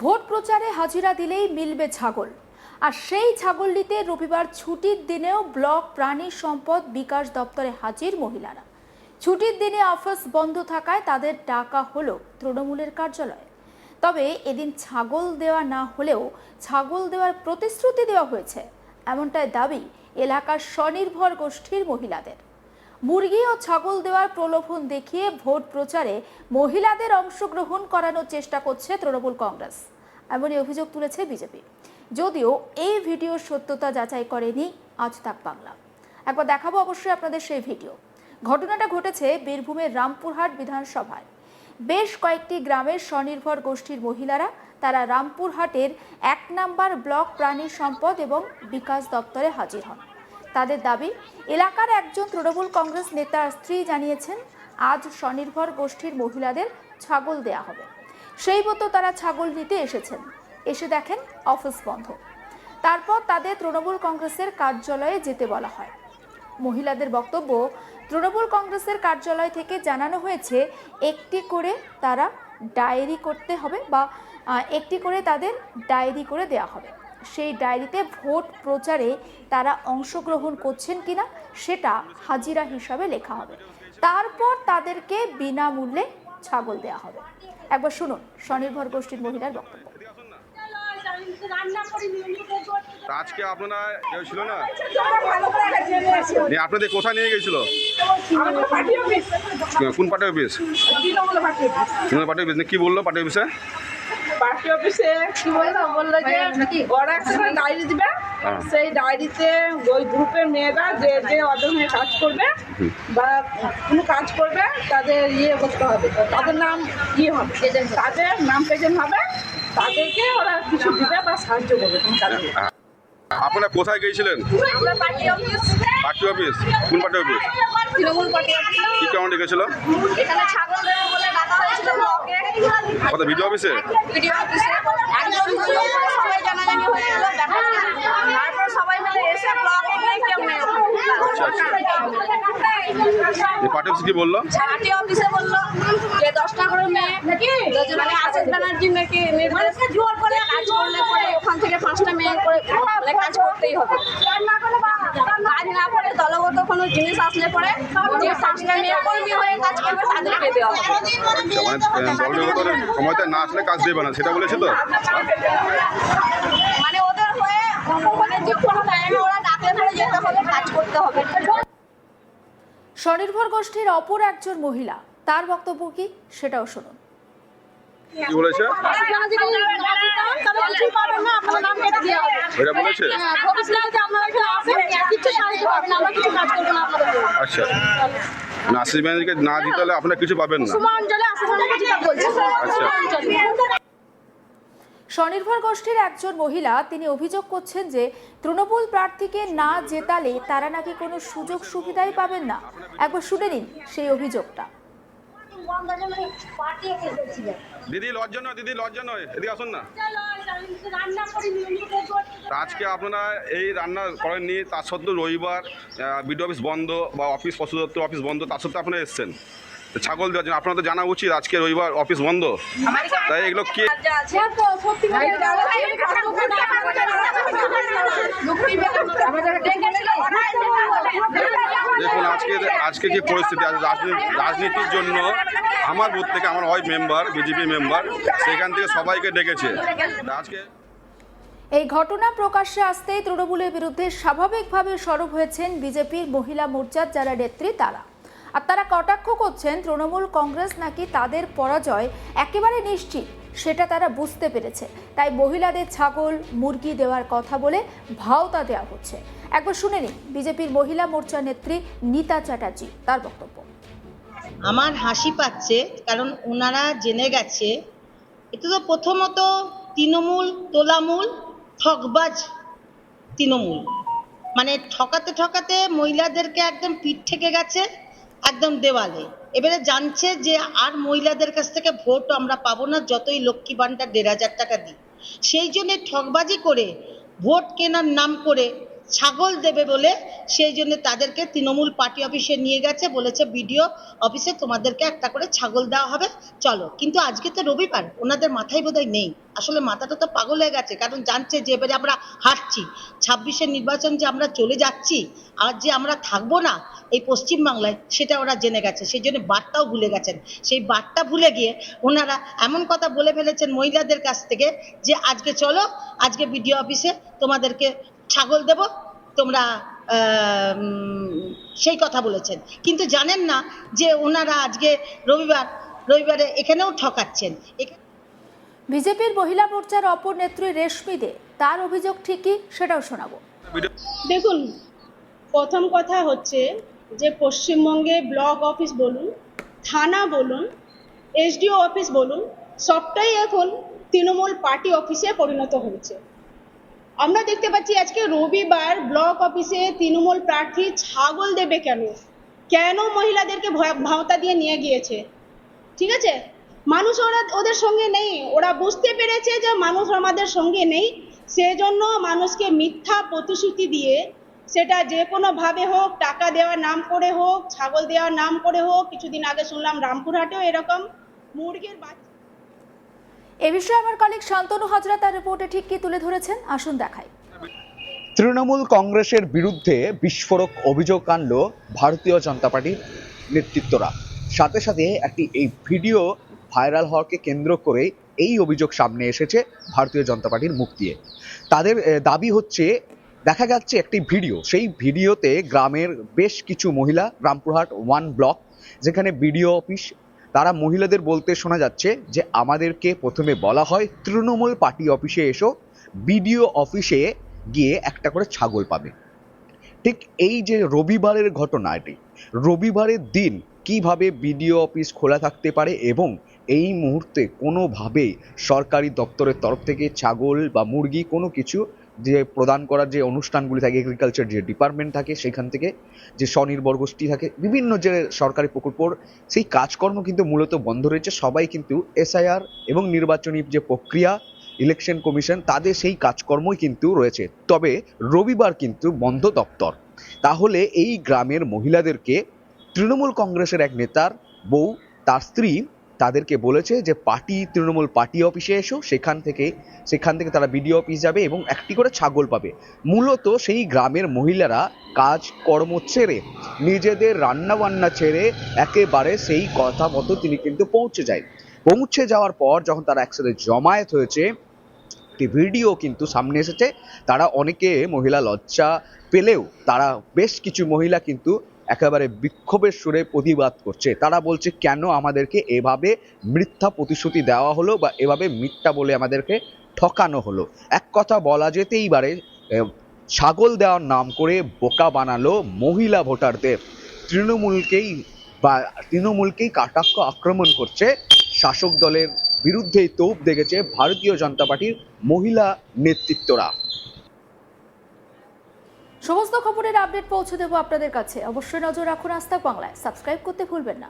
Vote প্রচারে হাজিরা দিলেই মিলবে ছাগল। আর সেই ছাগল নিতে রবিবার ছুটির দিনেও ব্লক প্রাণী সম্পদ বিকাশ দপ্তরে হাজির মহিলারা। ছুটির দিনে অফিস বন্ধ থাকায় তাদের ডাকা হলো তৃণমূলের কার্যালয়ে। তবে এদিন ছাগল দেওয়া না হলেও ছাগল দেওয়ার প্রতিশ্রুতি দেওয়া হয়েছে, এমনটাই দাবি এলাকার স্বনির্ভর গোষ্ঠীর মহিলাদের। মুরগি ও ছাগল দেওয়ার প্রলোভন দেখিয়ে ভোট প্রচারে মহিলাদের অংশগ্রহণ করানোর চেষ্টা করছে তৃণমূল কংগ্রেস, এমনই অভিযোগ তুলেছে বিজেপি। যদিও এই ভিডিওর সত্যতা যাচাই করেনি আজ তাক বাংলা। একবার দেখাবো অবশ্যই আপনাদের সেই ভিডিও। ঘটনাটা ঘটেছে বীরভূমের রামপুরহাট বিধানসভায়। বেশ কয়েকটি গ্রামের স্বনির্ভর গোষ্ঠীর মহিলারা তারা রামপুরহাটের ১ নম্বর ব্লক প্রাণী সম্পদ এবং বিকাশ দপ্তরে হাজির হন। তাদের দাবি, এলাকার একজন তৃণমূল কংগ্রেস নেতার স্ত্রী জানিয়েছেন আজ স্বনির্ভর গোষ্ঠীর মহিলাদের ছাগল দেয়া হবে। সেই মতো তারা ছাগল নিতে এসেছেন। এসে দেখেন অফিস বন্ধ। তারপর তাদের তৃণমূল কংগ্রেসের কার্যালয়ে যেতে বলা হয়। মহিলাদের বক্তব্য, তৃণমূল কংগ্রেসের কার্যালয় থেকে জানানো হয়েছে একটি করে তারা ডায়েরি করতে হবে বা একটি করে তাদের ডায়েরি করে দেওয়া হবে। সেই ডায়েরিতে ভোট প্রচারে তারা অংশগ্রহণ করছেন কিনা সেটা হাজিরা হিসাবে লেখা হবে। তারপর তাদেরকে বিনামূল্যে ছাগল দেওয়া হবে। একবার শুনুন স্বনির্ভর গোষ্ঠীর মহিলার বক্তব্য। আজকে আপনারা কেউ ছিল না, আপনাদের কোথায় নিয়ে গেছিল? কোন party office? Trinamool party office. কি বললো পার্টি অফিসে? পার্টি অফিসে কি বললো যে ওরা একটা ডায়েরি দিবে, সেই ডায়েরিতে ওই গ্রুপের মেয়েরা যে যে অর্জন হয়ে কাজ করবে বা কোনো কাজ করবে তাদের করতে হবে, তাদের নাম হবে, তাদের নাম প্রেজেন্ট হবে, তাদেরকে ওরা কিছু দিবে বা সাহায্য করবে কোনো কাজে। আপনারা কোথায় গিয়েছিলেন? আমরা পার্টি অফিস। Party office? কোন party office? Trinamool party office. কি কারণে গেছিল? এখানে ছাগল দেবে বলে ডাকা হয়েছিল ব্লকে। কোথায়? ভিডিও অফিসে? ভিডিও অফিসে একজন দুজন করে সবাই জানাজানি হয়ে গেল, দেখা তারপর সবাই মিলে এসে ব্লকে গিয়ে কেউ নেই। পার্টি অফিস কি বললো? পার্টি অফিসে বললো যে 10টা করে মেয়ে মানে আশিস ব্যানার্জি নাকি নির্দেশ জোর করে কাজ করলে পরে ওখান থেকে 5টা মেয়ে করে কাজ করতেই হবে। কাজ না করে দলগত কোনো জিনিস আসলে পরে যে 5টা মেয়ে কর্মী হয়ে কাজ করবে তাদেরকে দেওয়া হবে। সময়টা না আসলে কাজ দেবে না, সেটা বলেছে তো? মানে ওদের হয়ে মানে যে কোনো টাইমে ওরা ডাকলে ধরে যেতে হবে, কাজ করতে হবে। স্বনির্ভর গোষ্ঠীর অপর একজন মহিলা, তার বক্তব্য কি সেটাও শুনুন। কি বলেছে? ওইটা বলেছে? আচ্ছা, আশিস ব্যানার্জিকে না দিতে হলে আপনারা কিছু পাবেন না। আচ্ছা, স্বনির্ভর গোষ্ঠীর একজন মহিলা তিনি অভিযোগ করছেন যে তৃণমূল প্রার্থীকে না জেতালে তারা নাকি কোনো সুযোগ সুবিধাই পাবেন না। একবার শুনে নিন সেই অভিযোগটা। দিদি লজ্জা নয়, দিদি লজ্জা নয়, এদিকে আসুন না। আজকে আপনারা এই রান্না করেননি, তার সত্ত্বেও রবিবার বিডিও অফিস বন্ধ বা অফিস পশু দপ্তর অফিস বন্ধ, তার সত্ত্বেও আপনারা এসছেন ছাগল দেওয়ার জন্য। আপনার তো জানা উচিত আজকে রবিবার অফিস বন্ধ, তাই এগুলো কি? দেখুন আজকে কি পরিস্থিতি আছে রাজনীতির জন্য। আমার বুথ থেকে আমার ওয়াইফ মেম্বার, বিজেপি মেম্বার, সেখান থেকে সবাইকে ডেকেছে আজকে। এই ঘটনা প্রকাশ্যে আসতেই তৃণমূলের বিরুদ্ধে স্বাভাবিকভাবে সরব হয়েছেন বিজেপির মহিলা মোর্চার যারা নেত্রী তারা। আর তারা কটাক্ষ করছেন তৃণমূল কংগ্রেস নাকি তাদের পরাজয় একেবারে নিশ্চিত সেটা তারা বুঝতে পেরেছে, তাই মহিলাদের ছাগল মুরগি দেওয়ার কথা বলে ভাওতা দেওয়া হচ্ছে। একবার শুনে নিন বিজেপির মহিলা মোর্চা নেত্রী নীতা চ্যাটার্জি তার বক্তব্য। আমার হাসি পাচ্ছে, কারণ ওনারা জেনে গেছে এটা তো প্রথমত তৃণমূল তোলামূল ঠকবাজ তৃণমূল, মানে ঠকাতে ঠকাতে মহিলাদেরকে একদম পিঠ থেকে গেছে একদম দেওয়ালে। এবারে জানছে যে আর মহিলাদের কাছ থেকে ভোট আমরা পাবো না যতই লক্ষ্মী ভাণ্ডার 1,500 টাকা দিই। সেই জন্য ঠকবাজি করে ভোট কেনার নাম করে ছাগল দেবে বলে সেই জন্য তাদেরকে তৃণমূল পার্টি অফিসে নিয়ে গেছে, বলেছে বিডিও অফিসে তোমাদেরকে একটা করে ছাগল দেওয়া হবে, চলো। কিন্তু আজকে তো রবিবার, ওনাদের মাথায় বোধহয় নেই, আসলে মাথাটা তো পাগল হয়ে গেছে, কারণ জানছে যে এবারে আমরা হারছি, 26-এর নির্বাচন যে আমরা চলে যাচ্ছি আর যে আমরা থাকবো না এই পশ্চিমবাংলায়, সেটা ওরা জেনে গেছে, সেই জন্য বার্তাও ভুলে গেছেন। সেই বার্তা ভুলে গিয়ে ওনারা এমন কথা বলে ফেলেছেন মহিলাদের কাছ থেকে যে আজকে চলো, আজকে বিডিও অফিসে তোমাদেরকে ছাগল দেব, তোমরা সেই কথা বলেছেন। কিন্তু জানেন না যে ওনারা আজকে রবিবারে এখানেও ঠকাচ্ছেন। বিজেপির মহিলা মোর্চার অপর নেত্রী রেশমি দে, তার অভিযোগ ঠিকই, সেটাও শোনাবো। দেখুন, প্রথম কথা হচ্ছে যে পশ্চিমবঙ্গে ব্লক অফিস বলুন, থানা বলুন, এসডিও অফিস বলুন, সবটাই এখন তৃণমূল পার্টি অফিসে পরিণত হয়েছে। আমরা দেখতে পাচ্ছি আজকে রবিবার ব্লক অফিসে তৃণমূল প্রার্থী ছাগল দেবে কেন? কেন মহিলাদেরকে ভাওতা দিয়ে নিয়ে গিয়েছে? ঠিক আছে, মানুষ ওদের সঙ্গে নেই, ওরা বুঝতে পেরেছে যে মানুষ আমাদের সঙ্গে নেই, সেজন্য মানুষকে মিথ্যা প্রতিশ্রুতি দিয়ে, সেটা যে কোনো ভাবে হোক, টাকা দেওয়ার নাম করে হোক, ছাগল দেওয়ার নাম করে হোক, কিছুদিন আগে শুনলাম রামপুরহাটেও এরকম মুরগির বাচ্চা। এ বিষয়ে আমার কলিগ শান্তনু হাজরা তার রিপোর্টে ঠিক কি তুলে ধরেছেন, আসুন দেখাই। তৃণমূল কংগ্রেসের বিরুদ্ধে বিস্ফোরক অভিযোগ আনল ভারতীয় জনতা পার্টির নেতৃত্বরা। সাথে সাথে একটি এই ভিডিও ভাইরাল হওয়াকে কেন্দ্র করে এই অভিযোগ সামনে এসেছে ভারতীয় জনতা পার্টির মুখ দিয়ে। তাদের দাবি হচ্ছে, দেখা যাচ্ছে একটি ভিডিও, সেই ভিডিওতে গ্রামের বেশ কিছু মহিলা, রামপুরহাট 1 ব্লক যেখানে বিডিও অফিস, তারা মহিলাদের বলতে শোনা যাচ্ছে যে আমাদেরকে প্রথমে বলা হয় তৃণমূল পার্টি অফিসে এসো, বিডিও অফিসে গিয়ে একটা করে ছাগল পাবে। ঠিক এই যে রবিবারের ঘটনা, এটি রবিবারের দিন কিভাবে বিডিও অফিস খোলা থাকতে পারে এবং এই মুহূর্তে কোনোভাবেই সরকারি দপ্তরের তরফ থেকে ছাগল বা মুরগি কোনো কিছু যে প্রদান করার যে অনুষ্ঠানগুলি থাকে, এগ্রিকালচার যে ডিপার্টমেন্ট থাকে সেখান থেকে, যে স্বনির্ভর গোষ্ঠী থাকে, বিভিন্ন যে সরকারি প্রকল্পর সেই কাজকর্ম কিন্তু মূলত বন্ধ রয়েছে। সবাই কিন্তু এসআইআর এবং নির্বাচনী যে প্রক্রিয়া, ইলেকশন কমিশন, তাদের সেই কাজকর্মই কিন্তু রয়েছে। তবে রবিবার কিন্তু বন্ধ দপ্তর। তাহলে এই গ্রামের মহিলাদেরকে তৃণমূল কংগ্রেসের এক নেতার বউ, তার স্ত্রী তাদেরকে বলেছে যে তৃণমূল পার্টি অফিসে এসো, সেখান থেকে তারা বিডিও অফিস যাবে এবং একটি করে ছাগল পাবে। মূলত সেই গ্রামের মহিলারা কাজকর্ম ছেড়ে, নিজেদের রান্নাবান্না ছেড়ে একেবারে সেই কথা মতো তিনি কিন্তু পৌঁছে যাওয়ার পর যখন তারা একসাথে জমায়েত হয়েছে, একটি ভিডিও কিন্তু সামনে এসেছে। তারা অনেকে মহিলা লজ্জা পেলেও তারা বেশ কিছু মহিলা কিন্তু একেবারে বিক্ষোভের সুরে প্রতিবাদ করছে। তারা বলছে, কেন আমাদেরকে এভাবে মিথ্যা প্রতিশ্রুতি দেওয়া হলো বা এভাবে মিথ্যা বলে আমাদেরকে ঠকানো হলো। এক কথা বলা যেতেই পারে, ছাগল দেওয়ার নাম করে বোকা বানালো মহিলা ভোটারদের। তৃণমূলকেই কটাক্ষ আক্রমণ করছে শাসক দলের বিরুদ্ধেই তোপ দেখেছে ভারতীয় জনতা পার্টির মহিলা নেতৃত্বরা। সমস্ত খবরের আপডেট পৌঁছে দেবো আপনাদের কাছে, অবশ্যই নজর রাখুন আজ তাক বাংলায়, সাবস্ক্রাইব করতে ভুলবেন না।